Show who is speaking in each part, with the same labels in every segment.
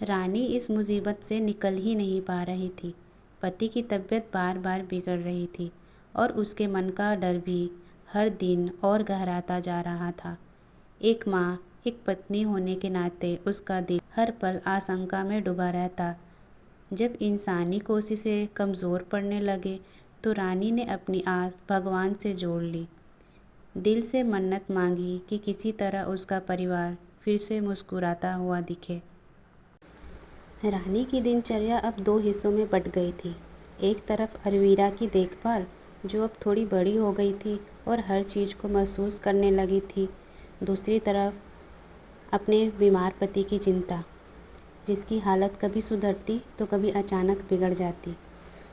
Speaker 1: रानी इस मुसीबत से निकल ही नहीं पा रही थी। पति की तबीयत बार बार बिगड़ रही थी और उसके मन का डर भी हर दिन और गहराता जा रहा था। एक माँ, एक पत्नी होने के नाते उसका दिल हर पल आशंका में डूबा रहता। जब इंसानी कोशिशें कमज़ोर पड़ने लगे तो रानी ने अपनी आस भगवान से जोड़ ली। दिल से मन्नत मांगी कि किसी तरह उसका परिवार फिर से मुस्कुराता हुआ दिखे। रानी की दिनचर्या अब दो हिस्सों में बट गई थी। एक तरफ अरवीरा की देखभाल, जो अब थोड़ी बड़ी हो गई थी और हर चीज़ को महसूस करने लगी थी। दूसरी तरफ अपने बीमार पति की चिंता, जिसकी हालत कभी सुधरती तो कभी अचानक बिगड़ जाती।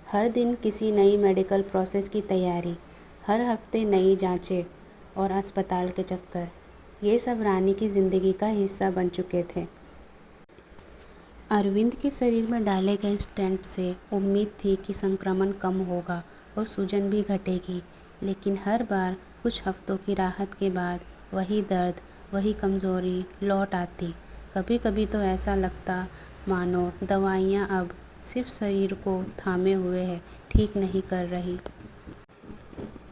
Speaker 1: हर दिन किसी नई मेडिकल प्रोसेस की तैयारी, हर हफ्ते नई जांचें और अस्पताल के चक्कर, ये सब रानी की ज़िंदगी का हिस्सा बन चुके थे। अरविंद के शरीर में डाले गए स्टेंट से उम्मीद थी कि संक्रमण कम होगा और सूजन भी घटेगी, लेकिन हर बार कुछ हफ्तों की राहत के बाद वही दर्द, वही कमज़ोरी लौट आती। कभी कभी तो ऐसा लगता मानो दवाइयाँ अब सिर्फ शरीर को थामे हुए है, ठीक नहीं कर रही।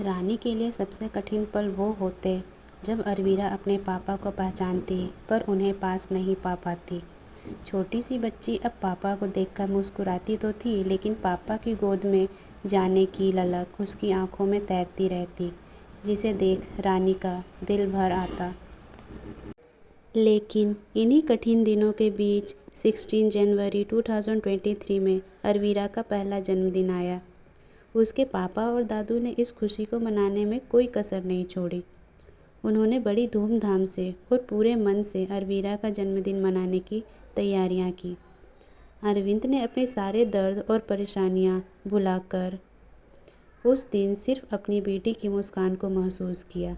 Speaker 1: रानी के लिए सबसे कठिन पल वो होते जब अरवीरा अपने पापा को पहचानती पर उन्हें पास नहीं पा पाती। छोटी सी बच्ची अब पापा को देखकर मुस्कुराती तो थी, लेकिन पापा की गोद में जाने की ललक उसकी आंखों में तैरती रहती, जिसे देख रानी का दिल भर आता। लेकिन इन्हीं कठिन दिनों के बीच 16 जनवरी 2023 में अरवीरा का पहला जन्मदिन आया। उसके पापा और दादू ने इस खुशी को मनाने में कोई कसर नहीं छोड़ी। उन्होंने बड़ी धूमधाम से और पूरे मन से अरवीरा का जन्मदिन मनाने की तैयारियां की। अरविंद ने अपने सारे दर्द और परेशानियां भुलाकर उस दिन सिर्फ अपनी बेटी की मुस्कान को महसूस किया।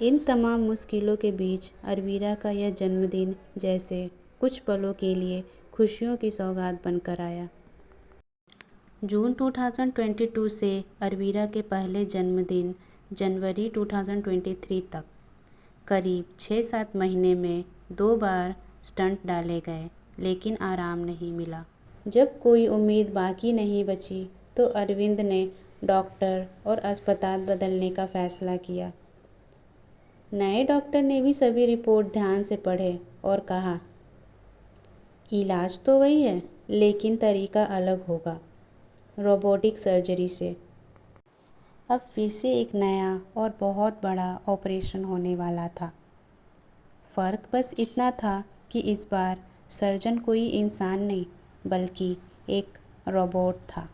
Speaker 1: इन तमाम मुश्किलों के बीच अरवीरा का यह जन्मदिन जैसे कुछ पलों के लिए खुशियों की सौगात बनकर आया। जून 2022 से अरवीरा के पहले जन्मदिन जनवरी 2023 तक करीब 6-7 महीने में 2 बार स्टंट डाले गए, लेकिन आराम नहीं मिला। जब कोई उम्मीद बाकी नहीं बची तो अरविंद ने डॉक्टर और अस्पताल बदलने का फैसला किया। नए डॉक्टर ने भी सभी रिपोर्ट ध्यान से पढ़े और कहा, इलाज तो वही है, लेकिन तरीका अलग होगा, रोबोटिक सर्जरी से। अब फिर से एक नया और बहुत बड़ा ऑपरेशन होने वाला था। फ़र्क बस इतना था कि इस बार सर्जन कोई इंसान नहीं बल्कि एक रोबोट था।